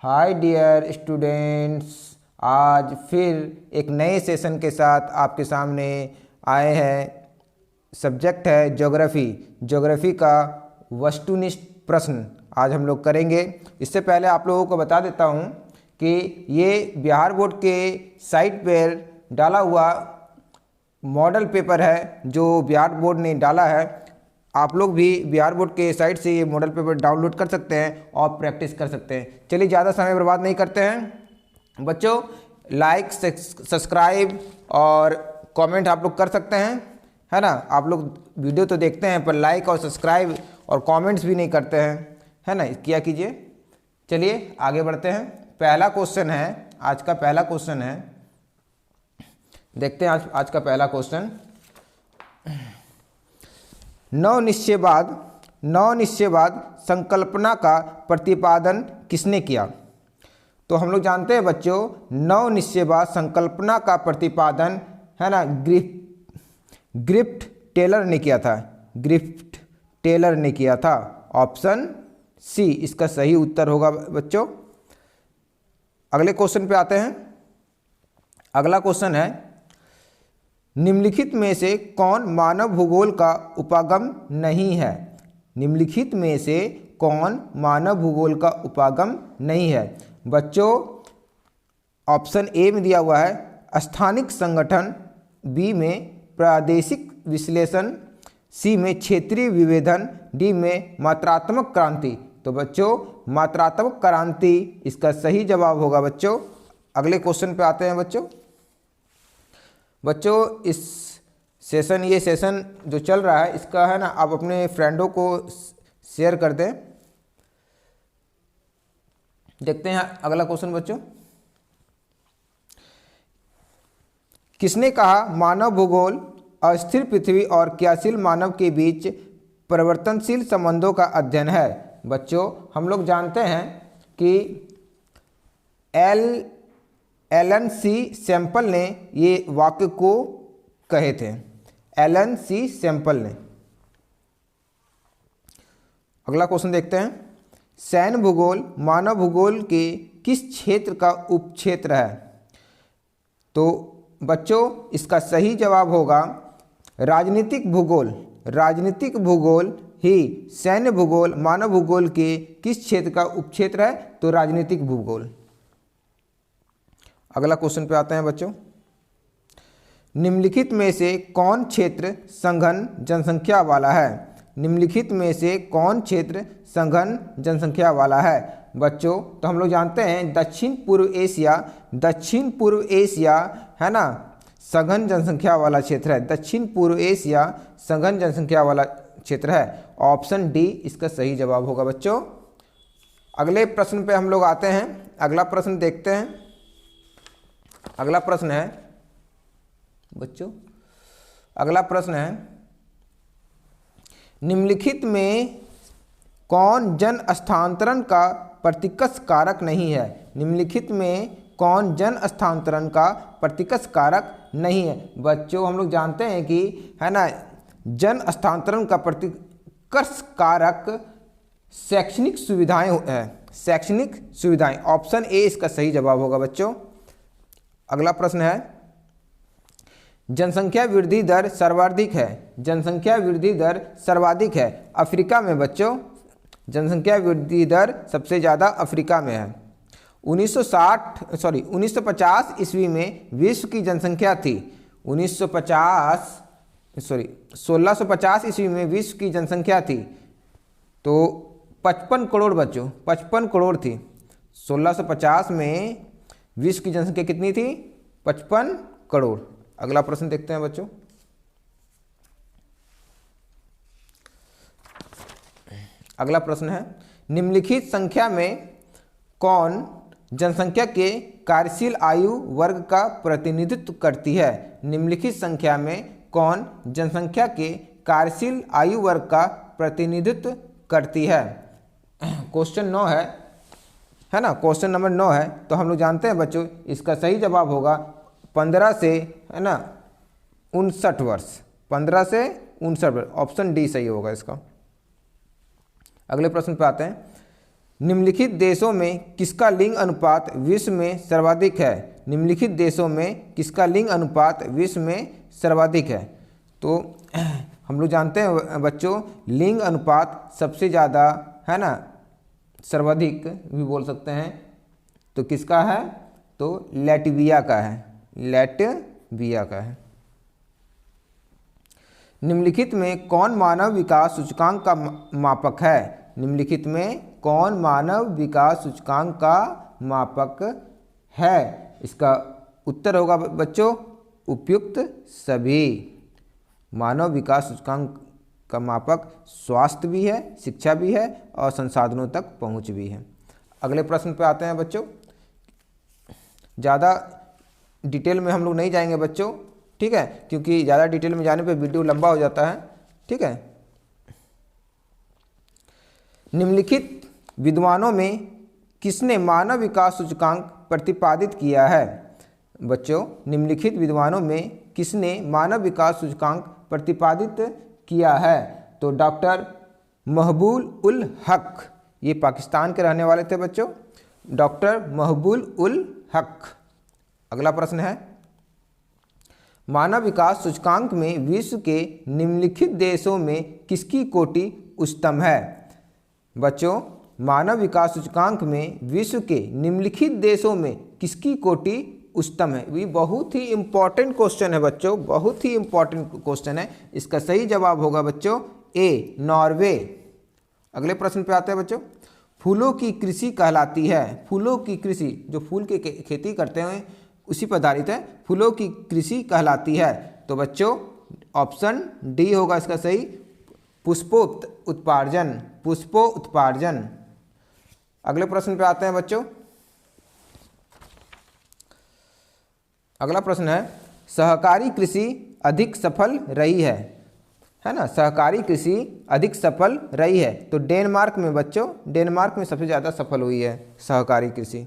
Hi dear students, आज फिर एक नए सेशन के साथ आपके सामने आए हैं। सब्जेक्ट है ज्योग्राफी। ज्योग्राफी का वस्तुनिष्ठ प्रश्न आज हम लोग करेंगे। इससे पहले आप लोगों को बता देता हूं कि ये बिहार बोर्ड के साइट पर डाला हुआ मॉडल पेपर है जो बिहार बोर्ड ने डाला है। आप लोग भी बिहार बोर्ड के साइट से ये मॉडल पेपर डाउनलोड कर सकते हैं और प्रैक्टिस कर सकते हैं। चलिए ज़्यादा समय बर्बाद नहीं करते हैं बच्चों। लाइक सब्सक्राइब और कमेंट आप लोग कर सकते हैं, है ना। आप लोग वीडियो तो देखते हैं पर लाइक और सब्सक्राइब और कमेंट्स भी नहीं करते हैं, है ना। किया कीजिए। चलिए आगे बढ़ते हैं। पहला क्वेश्चन है, आज का पहला क्वेश्चन है, देखते हैं आज का पहला क्वेश्चन। नवनिश्चयवाद संकल्पना का प्रतिपादन किसने किया? तो हम लोग जानते हैं बच्चों, नवनिश्चयवाद संकल्पना का प्रतिपादन, है ना, ग्रिफ्ट टेलर ने किया था। ग्रिफ्ट टेलर ने किया था। ऑप्शन सी इसका सही उत्तर होगा बच्चों। अगले क्वेश्चन पे आते हैं। अगला क्वेश्चन है, निम्नलिखित में से कौन मानव भूगोल का उपागम नहीं है? निम्नलिखित में से कौन मानव भूगोल का उपागम नहीं है? बच्चों ऑप्शन ए में दिया हुआ है स्थानिक संगठन, बी में प्रादेशिक विश्लेषण, सी में क्षेत्रीय विभेदन, डी में मात्रात्मक क्रांति। तो बच्चों मात्रात्मक क्रांति इसका सही जवाब होगा बच्चों। अगले क्वेश्चन पे आते हैं बच्चों इस सेशन, ये सेशन जो चल रहा है इसका, है ना, आप अपने फ्रेंडों को शेयर कर दें। देखते हैं अगला क्वेश्चन बच्चों। किसने कहा मानव भूगोल अस्थिर पृथ्वी और क्रियाशील मानव के बीच परिवर्तनशील संबंधों का अध्ययन है? बच्चों हम लोग जानते हैं कि एलन सी सैंपल ने ये वाक्य को कहे थे। एलन सी सैंपल ने। अगला क्वेश्चन देखते हैं। सैन्य भूगोल मानव भूगोल के किस क्षेत्र का उपक्षेत्र है? तो बच्चों इसका सही जवाब होगा राजनीतिक भूगोल। राजनीतिक भूगोल ही सैन्य भूगोल मानव भूगोल के किस क्षेत्र का उपक्षेत्र है? तो राजनीतिक भूगोल। अगला क्वेश्चन पे आते हैं बच्चों। निम्नलिखित में से कौन क्षेत्र सघन जनसंख्या वाला है? निम्नलिखित में से कौन क्षेत्र सघन जनसंख्या वाला है? बच्चों तो हम लोग जानते हैं दक्षिण पूर्व एशिया, है ना, सघन जनसंख्या वाला क्षेत्र है। दक्षिण पूर्व एशिया सघन जनसंख्या वाला क्षेत्र है। ऑप्शन डी इसका सही जवाब होगा बच्चों। अगले प्रश्न पे हम लोग आते हैं। अगला प्रश्न देखते हैं। अगला प्रश्न है बच्चों, अगला प्रश्न है, निम्नलिखित में कौन जन स्थानांतरण का प्रतिकर्ष कारक नहीं है? निम्नलिखित में कौन जन स्थानांतरण का प्रतिकर्ष कारक नहीं है? बच्चों हम लोग जानते हैं कि, है ना, जन स्थानांतरण का प्रतिकर्ष कारक शैक्षणिक सुविधाएं है। शैक्षणिक सुविधाएं। ऑप्शन ए इसका सही जवाब होगा बच्चों। अगला प्रश्न है, जनसंख्या वृद्धि दर सर्वाधिक है। जनसंख्या वृद्धि दर सर्वाधिक है अफ्रीका में। बच्चों जनसंख्या वृद्धि दर सबसे ज़्यादा अफ्रीका में है। 1950 ईस्वी में विश्व की जनसंख्या थी 1650 ईस्वी में विश्व की जनसंख्या थी तो 55 करोड़ बच्चों, 55 करोड़ थी। 1650 में विश्व की जनसंख्या कितनी थी? 55 करोड़। अगला प्रश्न देखते हैं बच्चों। अगला प्रश्न है, निम्नलिखित संख्या में कौन जनसंख्या के कार्यशील आयु वर्ग का प्रतिनिधित्व करती है? निम्नलिखित संख्या में कौन जनसंख्या के कार्यशील आयु वर्ग का प्रतिनिधित्व करती है? क्वेश्चन 9 है ना, क्वेश्चन नंबर 9 है। तो हम लोग जानते हैं बच्चों इसका सही जवाब होगा 15 से, है ना, 59 वर्ष। 15 से 59 वर्ष। ऑप्शन डी सही होगा इसका। अगले प्रश्न पे आते हैं। निम्नलिखित देशों में किसका लिंग अनुपात विश्व में सर्वाधिक है? निम्नलिखित देशों में किसका लिंग अनुपात विश्व में सर्वाधिक है? तो हम लोग जानते हैं बच्चों, लिंग अनुपात सबसे ज़्यादा है ना, सर्वाधिक भी बोल सकते हैं, तो किसका है? तो लैटविया का है, लैटविया का है। निम्नलिखित में कौन मानव विकास सूचकांक का मापक है? निम्नलिखित में कौन मानव विकास सूचकांक का मापक है? इसका उत्तर होगा बच्चों उपयुक्त सभी। मानव विकास सूचकांक का मापक स्वास्थ्य भी है, शिक्षा भी है और संसाधनों तक पहुंच भी है। अगले प्रश्न पे आते हैं बच्चों। ज़्यादा डिटेल में हम लोग नहीं जाएंगे बच्चों, ठीक है, क्योंकि ज़्यादा डिटेल में जाने पे वीडियो लंबा हो जाता है, ठीक है। निम्नलिखित विद्वानों में किसने मानव विकास सूचकांक प्रतिपादित किया है? बच्चों, निम्नलिखित विद्वानों में किसने मानव विकास सूचकांक प्रतिपादित किया है? तो डॉक्टर महबूल उल हक, ये पाकिस्तान के रहने वाले थे बच्चों, डॉक्टर महबूल उल हक। अगला प्रश्न है, मानव विकास सूचकांक में विश्व के निम्नलिखित देशों में किसकी कोटि उच्चतम है? बच्चों, मानव विकास सूचकांक में विश्व के निम्नलिखित देशों में किसकी कोटि उच्चतम है? ये बहुत ही इंपॉर्टेंट क्वेश्चन है बच्चों, बहुत ही इंपॉर्टेंट क्वेश्चन है। इसका सही जवाब होगा बच्चों ए, नॉर्वे। अगले प्रश्न पे आते हैं बच्चों। फूलों की कृषि कहलाती है, फूलों की कृषि, जो फूल की खेती करते हैं उसी पर आधारित है, फूलों की कृषि कहलाती है। तो बच्चों ऑप्शन डी होगा इसका सही, पुष्पोत्पार्जन, पुष्पोत्पार्जन। अगले प्रश्न पे आते हैं बच्चों। अगला प्रश्न है, सहकारी कृषि अधिक सफल रही है ना, सहकारी कृषि अधिक सफल रही है। तो डेनमार्क में बच्चों, डेनमार्क में सबसे ज़्यादा सफल हुई है सहकारी कृषि।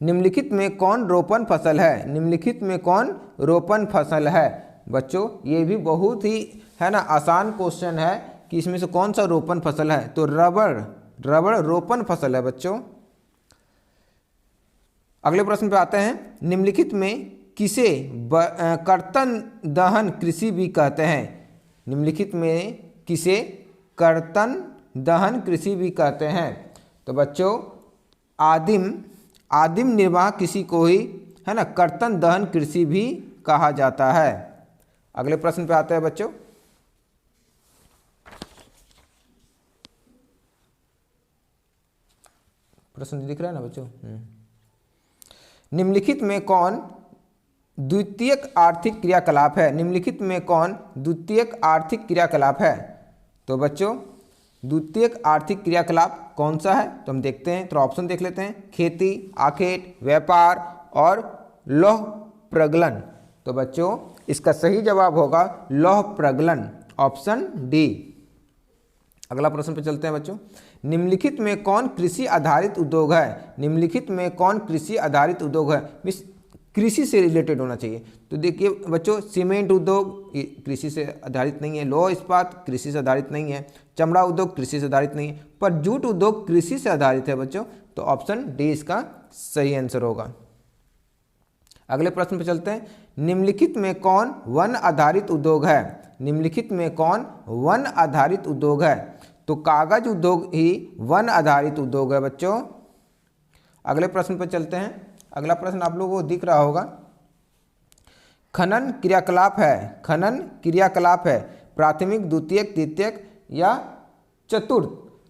निम्नलिखित में कौन रोपण फसल है? निम्नलिखित में कौन रोपण फसल है? बच्चों ये भी बहुत ही है ना आसान क्वेश्चन है कि इसमें से कौन सा रोपण फसल है? तो रबड़ रोपण फसल है बच्चों। अगले प्रश्न पे आते हैं। निम्नलिखित में किसे कर्तन दहन कृषि भी कहते हैं? निम्नलिखित में किसे कर्तन दहन कृषि भी कहते हैं? तो बच्चों आदिम निर्वाह कृषि को ही है ना कर्तन दहन कृषि भी कहा जाता है। अगले प्रश्न पे आते हैं बच्चों। प्रश्न दिख रहा है ना बच्चों? निम्नलिखित में कौन द्वितीयक आर्थिक क्रियाकलाप है? निम्नलिखित में कौन द्वितीयक आर्थिक क्रियाकलाप है? तो बच्चों द्वितीयक आर्थिक क्रियाकलाप कौन सा है? तो हम देखते हैं, तो ऑप्शन देख लेते हैं, खेती, आखेट, व्यापार और लौह प्रगलन। तो बच्चों इसका सही जवाब होगा लौह प्रगलन, ऑप्शन डी। अगला प्रश्न पे चलते हैं बच्चों। निम्नलिखित में कौन कृषि आधारित उद्योग है? निम्नलिखित में कौन कृषि आधारित उद्योग है? मीन्स कृषि से रिलेटेड होना चाहिए। तो देखिए बच्चों, सीमेंट उद्योग कृषि से आधारित नहीं है, लौह इस्पात कृषि से आधारित नहीं है, चमड़ा उद्योग कृषि से आधारित नहीं है, पर जूट उद्योग कृषि से आधारित है बच्चों। तो ऑप्शन डी इसका सही आंसर होगा। अगले प्रश्न पे चलते हैं। निम्नलिखित में कौन वन आधारित उद्योग है? निम्नलिखित में कौन वन आधारित उद्योग है? तो कागज उद्योग ही वन आधारित उद्योग है बच्चों। अगले प्रश्न पर चलते हैं। अगला प्रश्न आप लोगों को दिख रहा होगा, खनन क्रियाकलाप है, खनन क्रियाकलाप है प्राथमिक, द्वितीयक, तृतीयक या चतुर्थ?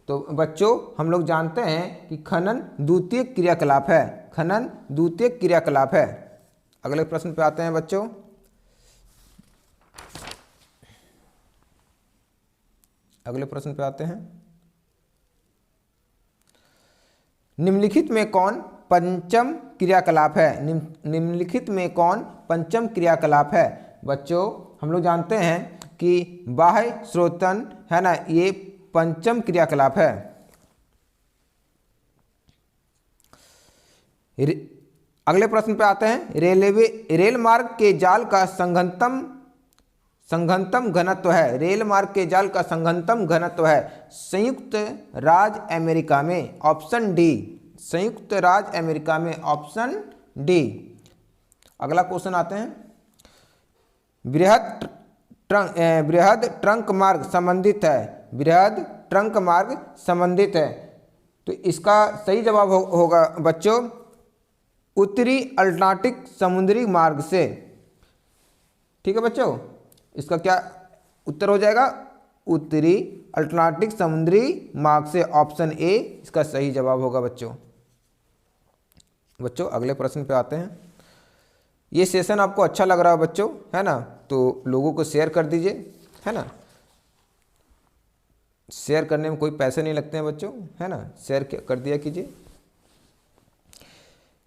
तो बच्चों हम लोग जानते हैं कि खनन द्वितीयक क्रियाकलाप है, खनन द्वितीयक क्रियाकलाप है। अगले प्रश्न पे आते हैं बच्चों। अगले प्रश्न पे आते हैं। निम्नलिखित में कौन पंचम क्रियाकलाप है? निम्नलिखित में कौन पंचम क्रियाकलाप है? बच्चों हम लोग जानते हैं कि बाह्य स्रोतन है ना, ये पंचम क्रियाकलाप है। अगले प्रश्न पे आते हैं। रेल मार्ग के जाल का संघनतम संघनतम घनत्व है, रेल मार्ग के जाल का संघनतम घनत्व है संयुक्त राज्य अमेरिका में, ऑप्शन डी, संयुक्त राज्य अमेरिका में, ऑप्शन डी। अगला क्वेश्चन आते हैं, बृहद ट्रंक मार्ग संबंधित है, बृहद ट्रंक मार्ग संबंधित है, तो इसका सही जवाब होगा बच्चों उत्तरी अटलांटिक समुद्री मार्ग से। ठीक है बच्चों, इसका क्या उत्तर हो जाएगा, उत्तरी अटलांटिक समुद्री मार्ग से, ऑप्शन ए इसका सही जवाब होगा बच्चों। बच्चों अगले प्रश्न पे आते हैं। ये सेशन आपको अच्छा लग रहा है बच्चों, है ना, तो लोगों को शेयर कर दीजिए, है ना, शेयर करने में कोई पैसे नहीं लगते हैं बच्चों, है ना, शेयर कर दिया कीजिए।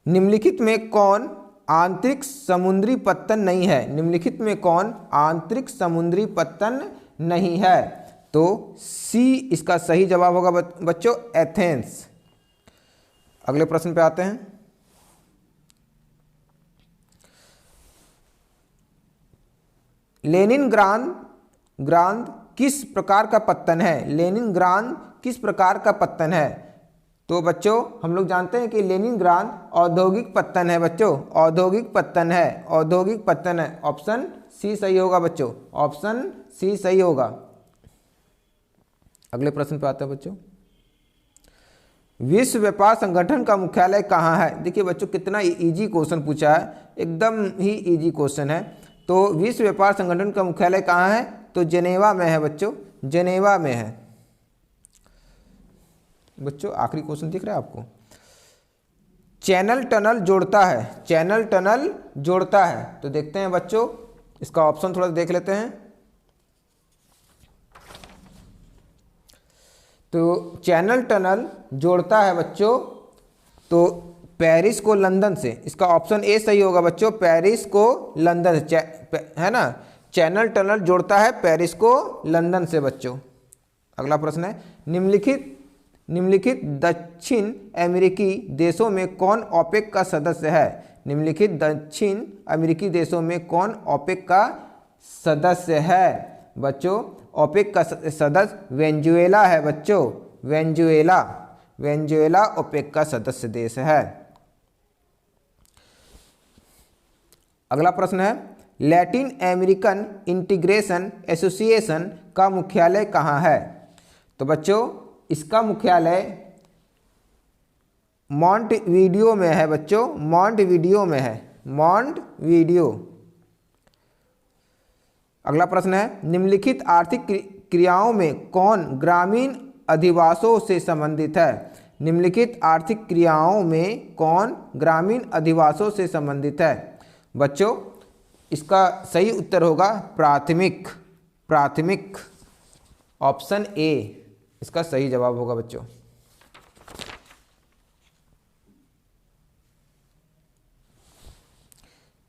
निम्नलिखित में कौन आंतरिक समुद्री पत्तन नहीं है, निम्नलिखित में कौन आंतरिक समुद्री पत्तन नहीं है, तो सी इसका सही जवाब होगा बच्चों एथेंस। अगले प्रश्न पे आते हैं। लेनिनग्राद किस प्रकार का पत्तन है, लेनिनग्राद किस प्रकार का पत्तन है, तो बच्चों हम लोग जानते हैं कि लेनिनग्राद औद्योगिक पत्तन है बच्चों, औद्योगिक पत्तन है, औद्योगिक पत्तन है, ऑप्शन सी सही होगा बच्चों, ऑप्शन सी सही होगा। अगले प्रश्न पे आते हैं बच्चों, विश्व व्यापार संगठन का मुख्यालय कहाँ है। देखिए बच्चों कितना इजी क्वेश्चन पूछा है, एकदम ही इजी क्वेश्चन है। तो विश्व व्यापार संगठन का मुख्यालय कहाँ है, तो जेनेवा में है बच्चों, जेनेवा में है। बच्चों आखिरी क्वेश्चन दिख रहा है आपको, चैनल टनल जोड़ता है, चैनल टनल जोड़ता है, तो देखते हैं बच्चों इसका ऑप्शन थोड़ा देख लेते हैं। तो चैनल टनल जोड़ता है बच्चों, तो पेरिस को लंदन से, इसका ऑप्शन ए सही होगा बच्चों, पेरिस को लंदन से, है ना, चैनल टनल जोड़ता है पेरिस को लंदन से बच्चों। अगला प्रश्न है, निम्नलिखित दक्षिण अमेरिकी देशों में कौन ओपेक का सदस्य है, निम्नलिखित दक्षिण अमेरिकी देशों में कौन ओपेक का सदस्य है, बच्चों ओपेक का सदस्य वेनेजुएला है बच्चों, वेनेजुएला, वेनेजुएला ओपेक का सदस्य देश है। अगला प्रश्न है, लैटिन अमेरिकन इंटीग्रेशन एसोसिएशन का मुख्यालय कहाँ है, तो बच्चों इसका मुख्यालय मॉन्टवीडियो में है बच्चों, मॉन्टवीडियो में है, मॉन्टवीडियो। अगला प्रश्न है, निम्नलिखित आर्थिक क्रियाओं में कौन ग्रामीण अधिवासों से संबंधित है, निम्नलिखित आर्थिक क्रियाओं में कौन ग्रामीण अधिवासों से संबंधित है, बच्चों इसका सही उत्तर होगा प्राथमिक, प्राथमिक, ऑप्शन ए इसका सही जवाब होगा बच्चों।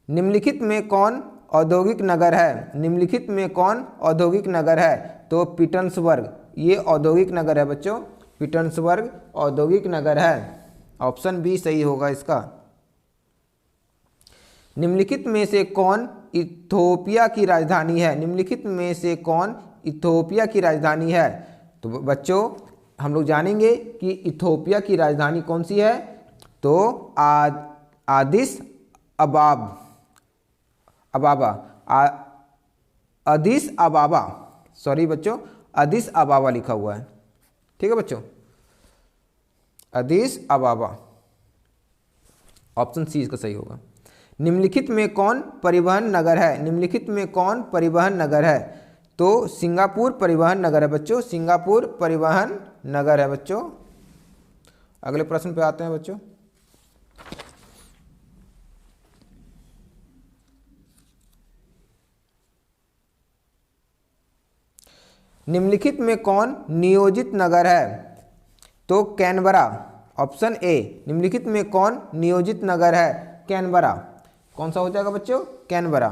निम्नलिखित में कौन औद्योगिक नगर है, निम्नलिखित में कौन औद्योगिक नगर है, तो पीटर्सबर्ग, ये औद्योगिक नगर है बच्चों, पीटर्सबर्ग औद्योगिक नगर है, ऑप्शन बी सही होगा इसका। निम्नलिखित में से कौन इथोपिया की राजधानी है, निम्नलिखित में से कौन इथोपिया की राजधानी है, तो बच्चों हम लोग जानेंगे कि इथोपिया की राजधानी कौन सी है, तो आदिस अबाबा, अदिस अबाबा, सॉरी बच्चों अदिस अबाबा लिखा हुआ है, ठीक है बच्चों, अदिस अबाबा, ऑप्शन सी इसका सही होगा। निम्नलिखित में कौन परिवहन नगर है, निम्नलिखित में कौन परिवहन नगर है, तो सिंगापुर परिवहन नगर है बच्चों, सिंगापुर परिवहन नगर है बच्चों। अगले प्रश्न पे आते हैं बच्चों, निम्नलिखित में कौन नियोजित नगर है, तो कैनबरा, ऑप्शन ए, निम्नलिखित में कौन नियोजित नगर है, कैनबरा, कौन सा हो जाएगा बच्चों, कैनबरा।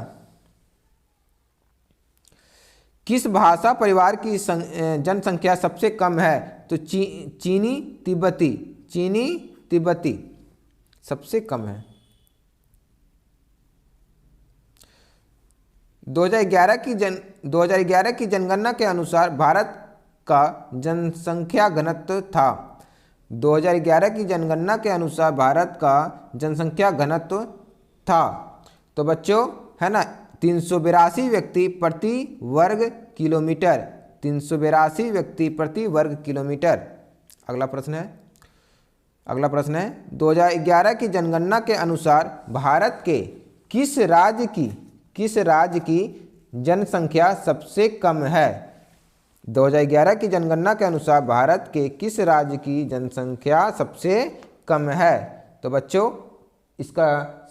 किस भाषा परिवार की जनसंख्या सबसे कम है, तो चीनी तिब्बती, चीनी तिब्बती सबसे कम है। 2011 की जनगणना के अनुसार भारत का जनसंख्या घनत्व था। 2011 की जनगणना के अनुसार भारत का जनसंख्या घनत्व था, तो बच्चों है ना 382 व्यक्ति प्रति वर्ग किलोमीटर, 382 व्यक्ति प्रति वर्ग किलोमीटर। अगला प्रश्न है 2011 की जनगणना के अनुसार भारत के किस राज्य की जनसंख्या सबसे कम है। 2011 की जनगणना के अनुसार भारत के किस राज्य की जनसंख्या सबसे कम है। तो बच्चों इसका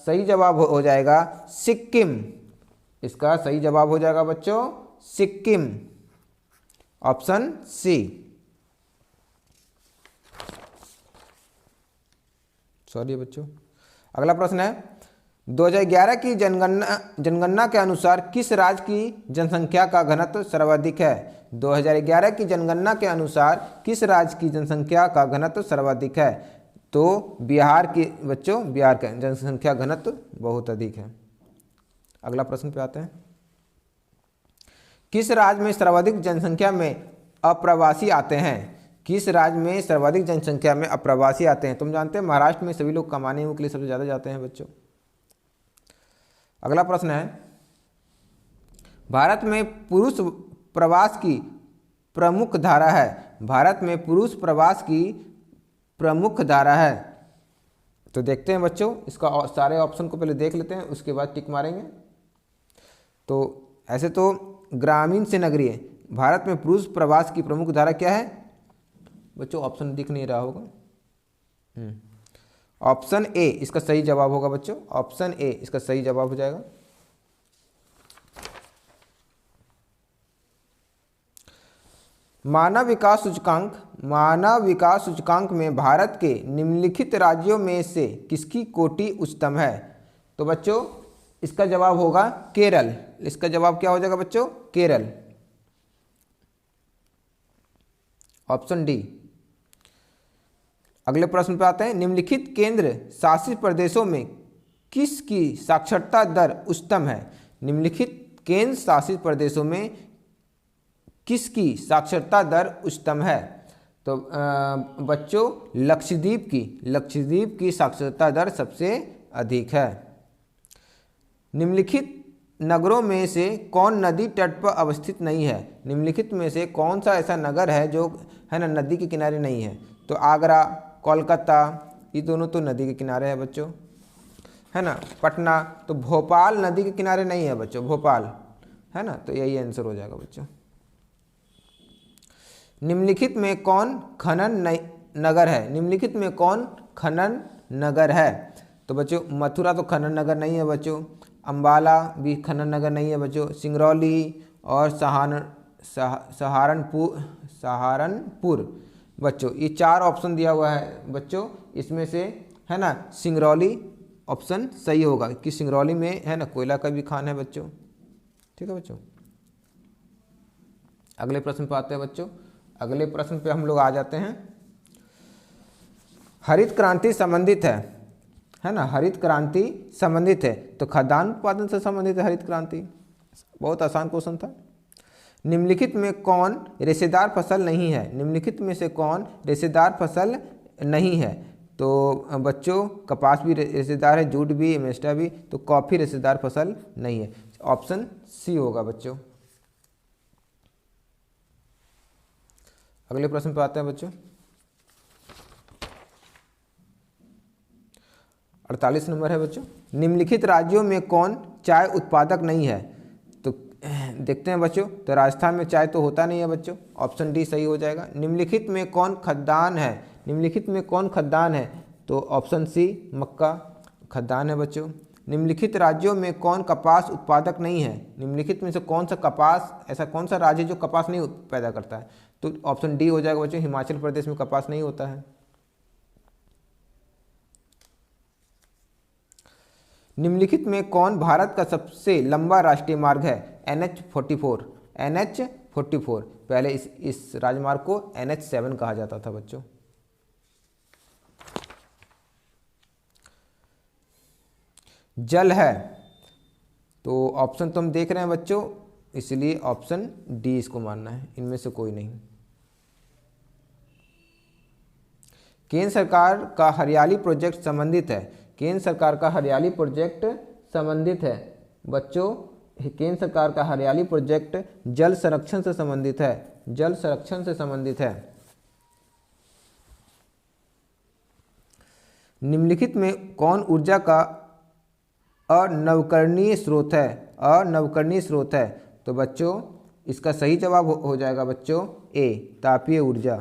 सही जवाब हो जाएगा सिक्किम। इसका सही जवाब हो जाएगा बच्चों सिक्किम, ऑप्शन सी। सॉरी बच्चों। अगला प्रश्न है 2011 की जनगणना के अनुसार किस राज्य की जनसंख्या का घनत्व सर्वाधिक है। 2011 की जनगणना के अनुसार किस राज्य की जनसंख्या का घनत्व सर्वाधिक है। तो बिहार की बच्चों, बिहार का जनसंख्या घनत्व बहुत अधिक है। अगला प्रश्न पे आते हैं, किस राज्य में सर्वाधिक जनसंख्या में अप्रवासी आते हैं। किस राज्य में सर्वाधिक जनसंख्या में अप्रवासी आते हैं। तुम जानते हैं महाराष्ट्र में सभी लोग कमाने के लिए सबसे ज़्यादा जाते हैं बच्चों। अगला प्रश्न है, भारत में पुरुष प्रवास की प्रमुख धारा है। भारत में पुरुष प्रवास की प्रमुख धारा है। तो देखते हैं बच्चों, इसका सारे ऑप्शन को पहले देख लेते हैं, उसके बाद टिक मारेंगे। तो ऐसे तो ग्रामीण से नगरीय, भारत में पुरुष प्रवास की प्रमुख धारा क्या है बच्चों। ऑप्शन दिख नहीं रहा होगा। ऑप्शन ए इसका सही जवाब होगा बच्चों, ऑप्शन ए इसका सही जवाब हो जाएगा। मानव विकास सूचकांक में भारत के निम्नलिखित राज्यों में से किसकी कोटि उच्चतम है। तो बच्चों इसका जवाब होगा केरल। इसका जवाब क्या हो जाएगा बच्चों, केरल, ऑप्शन डी। अगले प्रश्न पे आते हैं, निम्नलिखित केंद्र शासित प्रदेशों में किसकी साक्षरता दर उच्चतम है। निम्नलिखित केंद्र शासित प्रदेशों में किसकी साक्षरता दर उच्चतम है। तो बच्चों लक्षद्वीप की साक्षरता दर सबसे अधिक है। निम्नलिखित नगरों में से कौन नदी तट पर अवस्थित नहीं है। निम्नलिखित में से कौन सा ऐसा नगर है जो है ना नदी के किनारे नहीं है। तो आगरा, कोलकाता, ये दोनों तो नदी के किनारे है बच्चों, है ना। पटना, तो भोपाल नदी के किनारे नहीं है बच्चों, भोपाल, है ना। तो यही आंसर हो जाएगा बच्चों। निम्नलिखित में कौन खनन नगर है। निम्नलिखित में कौन खनन नगर है। तो बच्चों मथुरा तो खनन नगर नहीं है बच्चों, अंबाला भी खनन नगर नहीं है बच्चों, सिंगरौली और सहारनपुर बच्चों, ये 4 ऑप्शन दिया हुआ है बच्चों। इसमें से है ना सिंगरौली ऑप्शन सही होगा कि सिंगरौली में है ना कोयला का भी खान है बच्चों। ठीक है बच्चों। अगले प्रश्न पे आते हैं बच्चों। अगले प्रश्न पे हम लोग आ जाते हैं, हरित क्रांति संबंधित है ना। हरित क्रांति संबंधित है तो खाद्यान्न उत्पादन से संबंधित है हरित क्रांति। बहुत आसान क्वेश्चन था। निम्नलिखित में कौन रेशेदार फसल नहीं है। निम्नलिखित में से कौन रेशेदार फसल नहीं है। तो बच्चों कपास भी रेशेदार है, जूट भी, मेस्टा भी, तो कॉफ़ी रेशेदार फसल नहीं है। ऑप्शन सी होगा बच्चों। अगले प्रश्न पर आते हैं बच्चों, 48 नंबर है बच्चों। निम्नलिखित राज्यों में कौन चाय उत्पादक नहीं है। तो देखते हैं बच्चों, तो राजस्थान में चाय तो होता नहीं है बच्चों, ऑप्शन डी सही हो जाएगा। निम्नलिखित में कौन खद्यान है। निम्नलिखित में कौन खद्यान है। तो ऑप्शन सी मक्का खद्यान है बच्चों। निम्नलिखित राज्यों में कौन कपास उत्पादक नहीं है। निम्नलिखित में से कौन सा कपास, ऐसा कौन सा राज्य जो कपास नहीं पैदा करता है। तो ऑप्शन डी हो जाएगा बच्चों, हिमाचल प्रदेश में कपास नहीं होता है। निम्नलिखित में कौन भारत का सबसे लंबा राष्ट्रीय मार्ग है। NH44। NH44 पहले इस राजमार्ग को NH7 कहा जाता था बच्चों। जल है तो ऑप्शन तो हम देख रहे हैं बच्चों, इसलिए ऑप्शन डी इसको मानना है, इनमें से कोई नहीं। केंद्र सरकार का हरियाली प्रोजेक्ट संबंधित है, केंद्र सरकार का हरियाली प्रोजेक्ट संबंधित है बच्चों, केंद्र सरकार का हरियाली प्रोजेक्ट जल संरक्षण से संबंधित है, जल संरक्षण से संबंधित है। निम्नलिखित में कौन ऊर्जा का अनवकरणीय स्रोत है, अनवकरणीय स्रोत है? तो बच्चों इसका सही जवाब हो जाएगा बच्चों ए, तापीय ऊर्जा।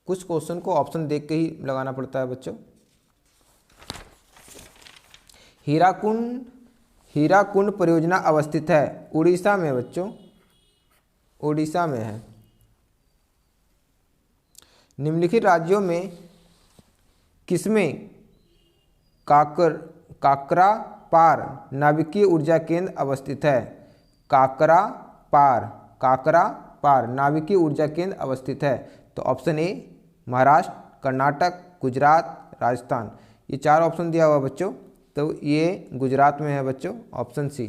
कुछ क्वेश्चन को ऑप्शन देख के ही लगाना पड़ता है बच्चों। हीराकुंड परियोजना अवस्थित है उड़ीसा में बच्चों, उड़ीसा में है। निम्नलिखित राज्यों में किसमें काकरा पार नाभिकीय ऊर्जा केंद्र अवस्थित है? काकरा पार नाभिकीय ऊर्जा केंद्र अवस्थित है। तो ऑप्शन ए महाराष्ट्र, कर्नाटक, गुजरात, राजस्थान, ये 4 ऑप्शन दिया हुआ बच्चों, तो ये गुजरात में है बच्चों, ऑप्शन सी।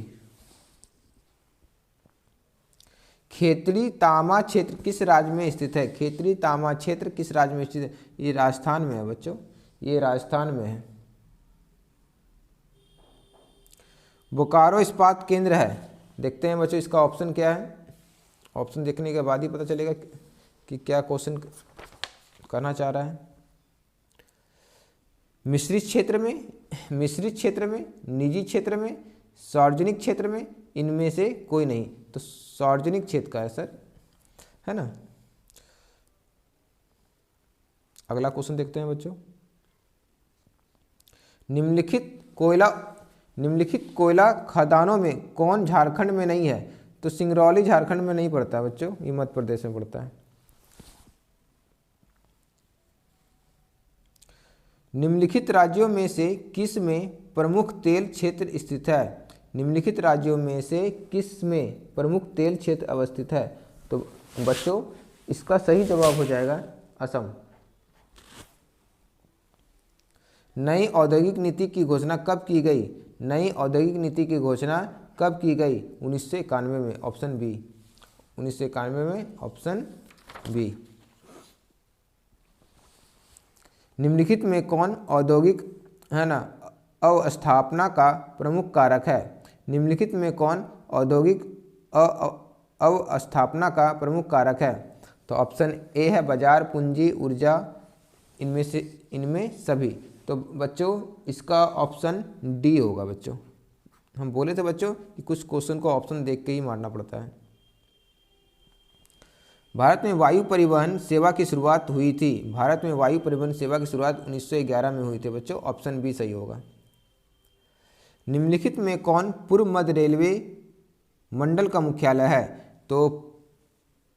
खेतड़ी तामा क्षेत्र किस राज्य में स्थित है? खेतड़ी तामा क्षेत्र किस राज्य में स्थित है? ये राजस्थान में है बच्चों, ये राजस्थान में है। बोकारो इस्पात केंद्र है, देखते हैं बच्चों इसका ऑप्शन क्या है। ऑप्शन देखने के बाद ही पता चलेगा कि क्या क्वेश्चन करना चाह रहा है। मिश्रित क्षेत्र में, निजी क्षेत्र में, सार्वजनिक क्षेत्र में, इनमें से कोई नहीं। तो सार्वजनिक क्षेत्र का है सर, है ना। अगला क्वेश्चन देखते हैं बच्चों। निम्नलिखित कोयला खदानों में कौन झारखंड में नहीं है? तो सिंगरौली झारखंड में नहीं पड़ता है बच्चों, ये मध्य प्रदेश में पड़ता है। निम्नलिखित राज्यों में से किस में प्रमुख तेल क्षेत्र स्थित है? निम्नलिखित राज्यों में से किस में प्रमुख तेल क्षेत्र अवस्थित है? तो बच्चों इसका सही जवाब हो जाएगा असम। नई औद्योगिक नीति की घोषणा कब की गई? नई औद्योगिक नीति की घोषणा कब की गई? 1991 में, ऑप्शन बी। 1991 में, ऑप्शन बी। निम्नलिखित में कौन औद्योगिक, है ना, अवस्थापना का प्रमुख कारक है? निम्नलिखित में कौन औद्योगिक अवस्थापना का प्रमुख कारक है? तो ऑप्शन ए है बाजार, पूंजी, ऊर्जा, इनमें सभी। तो बच्चों इसका ऑप्शन डी होगा बच्चों। हम बोले थे बच्चों कि कुछ क्वेश्चन को ऑप्शन देख के ही मारना पड़ता है। भारत में वायु परिवहन सेवा की शुरुआत हुई थी, भारत में वायु परिवहन सेवा की शुरुआत 1911 में हुई थी बच्चों, ऑप्शन बी सही होगा। निम्नलिखित में कौन पूर्व मध्य रेलवे मंडल का मुख्यालय है? तो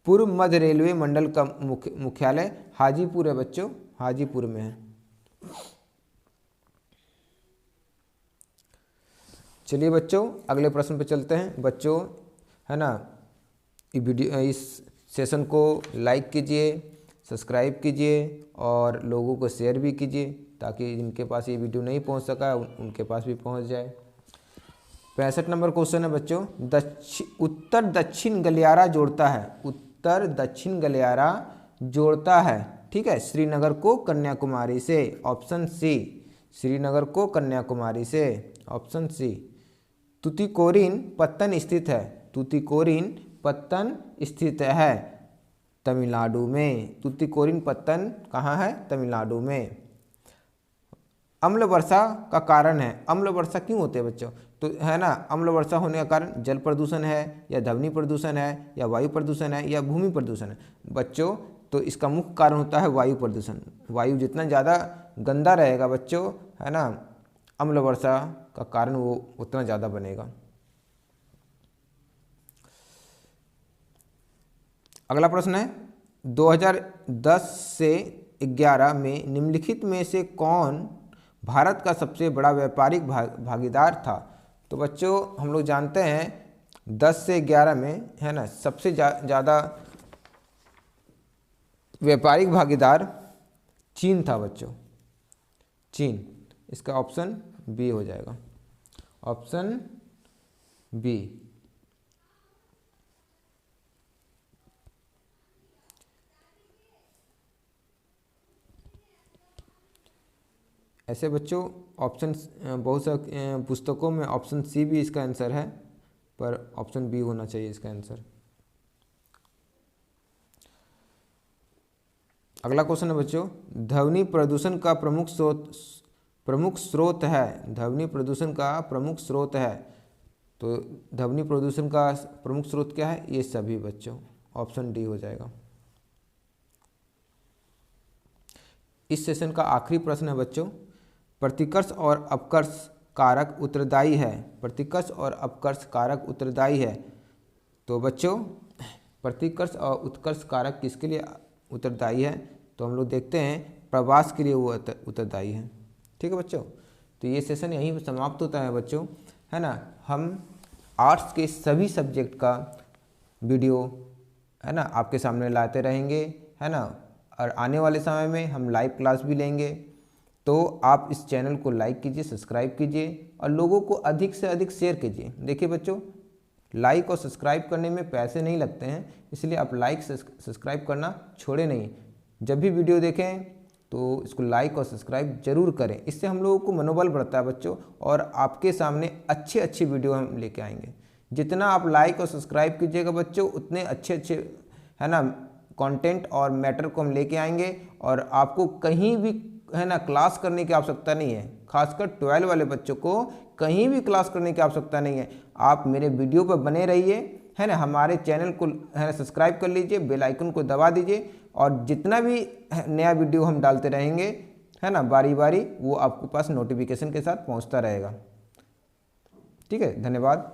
पूर्व मध्य रेलवे मंडल का मुख्यालय हाजीपुर है बच्चों, हाजीपुर में है। चलिए बच्चों अगले प्रश्न पे चलते हैं बच्चों, है ना। इस सेशन को लाइक कीजिए, सब्सक्राइब कीजिए और लोगों को शेयर भी कीजिए ताकि जिनके पास ये वीडियो नहीं पहुंच सका उनके पास भी पहुंच जाए। 65 नंबर क्वेश्चन है बच्चों, उत्तर दक्षिण गलियारा जोड़ता है, उत्तर दक्षिण गलियारा जोड़ता है, ठीक है, श्रीनगर को कन्याकुमारी से, ऑप्शन सी। श्रीनगर को कन्याकुमारी से, ऑप्शन सी। तुतिकोरिन पत्तन स्थित है, तुतिकोरिन पत्तन स्थित है तमिलनाडु में, तुतिकोरिन पत्तन कहाँ है? तमिलनाडु में। अम्ल वर्षा का कारण है, अम्ल वर्षा क्यों होते हैं बच्चों? तो है ना, अम्ल वर्षा होने का कारण जल प्रदूषण है या ध्वनि प्रदूषण है या वायु प्रदूषण है या भूमि प्रदूषण है बच्चों। तो इसका मुख्य कारण होता है वायु प्रदूषण। वायु जितना ज़्यादा गंदा रहेगा बच्चों, है ना, अम्ल वर्षा का कारण वो उतना ज़्यादा बनेगा। अगला प्रश्न है 2010 से 11 में निम्नलिखित में से कौन भारत का सबसे बड़ा व्यापारिक भागीदार था? तो बच्चों हम लोग जानते हैं 10 से 11 में, है ना, सबसे ज़्यादा व्यापारिक भागीदार चीन था बच्चों, चीन। इसका ऑप्शन बी हो जाएगा। Option B. ऐसे बच्चों ऑप्शन बहुत सा पुस्तकों में ऑप्शन सी भी इसका आंसर है, पर ऑप्शन बी होना चाहिए इसका आंसर। अगला क्वेश्चन है बच्चों, ध्वनि प्रदूषण का प्रमुख स्रोत है। ध्वनि प्रदूषण का प्रमुख स्रोत है, तो ध्वनि प्रदूषण का प्रमुख स्रोत क्या है? ये सभी बच्चों, ऑप्शन डी हो जाएगा। इस सेशन का आखिरी प्रश्न है बच्चों, प्रतिकर्ष और अपकर्ष कारक उत्तरदायी है। प्रतिकर्ष और अपकर्ष कारक उत्तरदायी है, तो बच्चों प्रतिकर्ष और उत्कर्ष कारक किसके लिए उत्तरदायी है? तो हम लोग देखते हैं प्रवास के लिए वो उत्तरदायी है। ठीक है बच्चों, तो ये सेशन यहीं पर समाप्त होता है बच्चों, है ना। हम आर्ट्स के सभी सब्जेक्ट का वीडियो, है ना, आपके सामने लाते रहेंगे, है ना। और आने वाले समय में हम लाइव क्लास भी लेंगे, तो आप इस चैनल को लाइक कीजिए, सब्सक्राइब कीजिए और लोगों को अधिक से अधिक शेयर कीजिए। देखिए बच्चों, लाइक और सब्सक्राइब करने में पैसे नहीं लगते हैं, इसलिए आप लाइक सब्सक्राइब करना छोड़े नहीं। जब भी वीडियो देखें तो इसको लाइक और सब्सक्राइब जरूर करें, इससे हम लोगों को मनोबल बढ़ता है बच्चों, और आपके सामने अच्छे अच्छे वीडियो हम लेके आएंगे। जितना आप लाइक और सब्सक्राइब कीजिएगा बच्चों, उतने अच्छे अच्छे, है ना, कंटेंट और मैटर को हम लेके आएंगे, और आपको कहीं भी, है ना, क्लास करने की आवश्यकता नहीं है। खासकर 12 वाले बच्चों को कहीं भी क्लास करने की आवश्यकता नहीं है। आप मेरे वीडियो पर बने रहिए, है ना, हमारे चैनल को, है ना, सब्सक्राइब कर लीजिए, बेल आइकन को दबा दीजिए, और जितना भी नया वीडियो हम डालते रहेंगे, है ना, बारी बारी, वो आपके पास नोटिफिकेशन के साथ पहुंचता रहेगा। ठीक है, धन्यवाद।